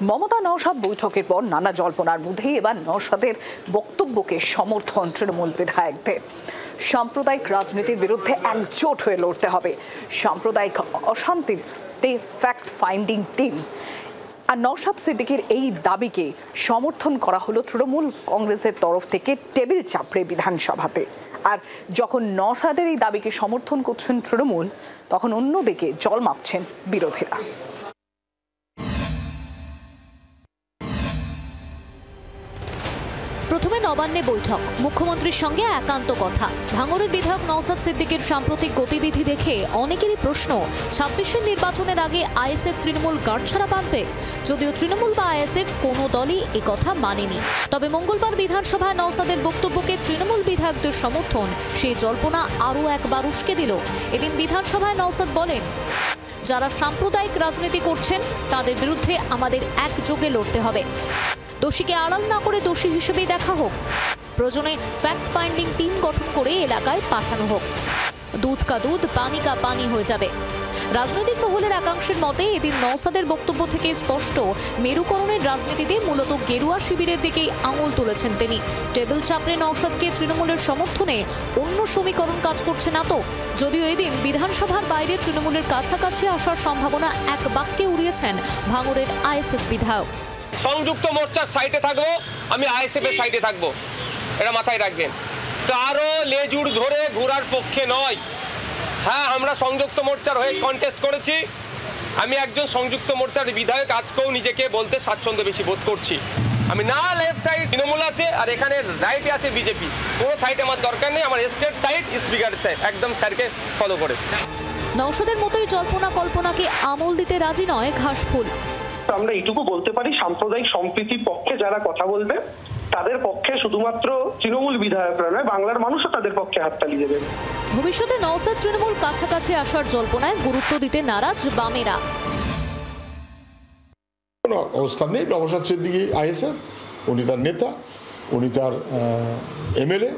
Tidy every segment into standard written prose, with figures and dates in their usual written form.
মমতা নওশাদ বৈঠকের পর নানা জল্পনার মধ্যেই এবার নওশাদের বক্তব্যকে সমর্থন তৃণমূল বিধায়কদের। সাম্প্রদায়িক রাজনীতির বিরুদ্ধে একজোট হয়ে লড়তে হবে। সাম্প্রদায়িক অশান্তিতে ফ্যাক্ট ফাইন্ডিং টিম আর নওশাদ সিদ্দিকীর এই দাবিকে সমর্থন করা হলো তৃণমূল কংগ্রেসের তরফ থেকে টেবিল চাপড়ে বিধানসভাতে। আর যখন নওশাদের এই দাবিকে সমর্থন করছেন তৃণমূল, তখন অন্যদিকে জল মাপছেন বিরোধীরা। প্রথমে নবান্নে বৈঠক, মুখ্যমন্ত্রীর সঙ্গে একান্ত কথা। ভাঙড়ের বিধায়ক নওশাদ সিদ্দিকীর সাম্প্রতিক গতিবিধি দেখে অনেকেরই প্রশ্ন, ২৬-এর নির্বাচনের আগে আইএসএফ তৃণমূল গাঁটছড়া বাঁধবে। যদিও তৃণমূল বা আইএসএফ কোনো দলই একথা মানেনি, তবে মঙ্গলবার বিধানসভায় নওশাদের বক্তব্যকে তৃণমূল বিধায়কদের সমর্থন সেই জল্পনা আরও একবার উস্কে দিল। এদিন বিধানসভায় নওশাদ বলেন, যারা সাম্প্রদায়িক রাজনীতি করছেন তাদের বিরুদ্ধে আমাদের একযোগে লড়তে হবে। দোষীকে আড়াল না করে দোষী হিসেবেই দেখা হোক। প্রয়োজনে ফ্যাক্ট ফাইন্ডিং টিম গঠন করে এলাকায় পাঠানো হোক। দুধ কা দুধ, পানি কা পানি হয়ে যাবে। রাজনৈতিক মহলের একাংশের মতে এদিন নওশাদের বক্তব্য থেকে স্পষ্ট, মেরুকরণের রাজনীতিতে মূলত গেরুয়া শিবিরের দিকেই আঙুল তুলেছেন তিনি। টেবিল চাপড়ে নওশাদকে তৃণমূলের সমর্থনে অন্য সমীকরণ কাজ করছে না তো। যদিও এদিন বিধানসভার বাইরে তৃণমূলের কাছাকাছি আসার সম্ভাবনা এক বাক্যে উড়িয়েছেন ভাঙড়ের আইএসএফ বিধায়ক। সংযুক্ত মোর্চার সাইডে থাকবো, আমি আইএসএফ এর সাইডে থাকবো, এটা মাথায় রাখবেন। কারো লেজুর ধরে ঘোরার পক্ষে নয়। হ্যাঁ, আমরা সংযুক্ত মোর্চার হয়ে কন্টেস্ট করেছি। আমি একজন সংযুক্ত মোর্চার বিধায়ক, আজকেও নিজেকে বলতে স্বাচ্ছন্দ্য বেশি বোধ করছি। আমি না লেফট সাইড তৃণমূল আছে আর এখানে রাইটে আছে বিজেপি, কোনো সাইডে আমার দরকার নেই। আমার স্টেট সাইড স্পিকার সাইড একদম স্যারকে ফলো করে। নওশাদের মতোই জল্পনা কল্পনাকে আমল দিতে রাজি নয় ঘাসফুল। আমরা এইটুকু বলতে পারি, সাম্প্রদায়িক সম্প্রীতির পক্ষে যারা কথা বলবে তাদের পক্ষে শুধুমাত্র তৃণমূল বিধায়করা নয়, বাংলার মানুষও তাদের পক্ষে হাততালি দেবে। ভবিষ্যতে নওশাদ তৃণমূল কাছাকাছি আসার জল্পনায় গুরুত্ব দিতে নারাজ বামেরা। কোনো অবস্থান নেই। নওশাদ সিদ্দিকী আইএসএফ, উনি তার নেতা, উনি তার এমএলএ,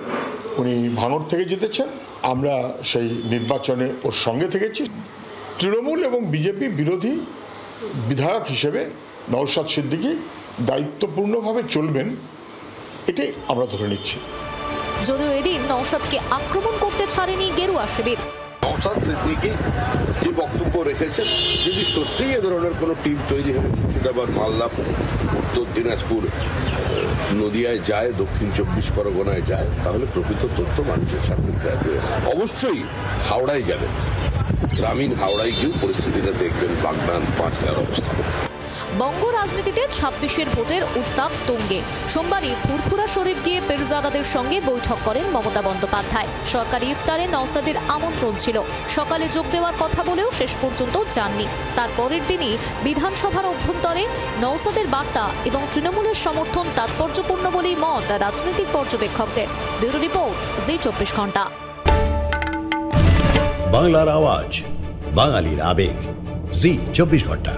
উনি ভাঙড় থেকে জিতেছেন। আমরা সেই নির্বাচনে ওর সঙ্গে থেকেছি। তৃণমূল এবং বিজেপি বিরোধী বিধায়ক হিসেবে নওশাদ সিদ্দিকী দায়িত্বপূর্ণভাবে চলবেন, এটাই আমরা ধরে নিচ্ছি। যদিও এদিন নওশাদকে আক্রমণ করতে ছাড়েনি গেরুয়া শিবির। নওশাদ সিদ্দিকী যে বক্তব্য রেখেছেন, যদি সত্যিই এ ধরনের কোনো টিম তৈরি হবে, মুর্শিদাবাদ, মালদা, উত্তর দিনাজপুর, নদিয়ায় যায়, দক্ষিণ ২৪ পরগনায় যায়, তাহলে প্রকৃত তথ্য মানুষের সামনে আসবে। অবশ্যই হাওড়ায় যাবেন, গ্রামীণ হাওড়ায় গিয়েও পরিস্থিতিটা দেখবেন, বাগনান, পাঁচলার অবস্থা। বঙ্গ রাজনীতিতে ২৬-এর ভোটের উত্তাপ তুঙ্গে। সোমবারই ফুরফুরা শরীফ গিয়ে পীরজাদাদের সঙ্গে বৈঠক করেন মমতা বন্দ্যোপাধ্যায়। সরকারি ইফতারে নওশাদের আমন্ত্রণ ছিল। সকালে যোগ দেওয়ার কথা বলেও শেষ পর্যন্ত যাননি। তার পরের দিনই বিধানসভার অভ্যন্তরে নওশাদের বার্তা এবং তৃণমূলের সমর্থন তাৎপর্যপূর্ণ বলেই মত রাজনৈতিক পর্যবেক্ষকদের। ব্যুরো রিপোর্ট, জি ২৪ ঘন্টা। বাংলার আওয়াজ, বাঙালির আবেগ, জি ২৪ ঘন্টা।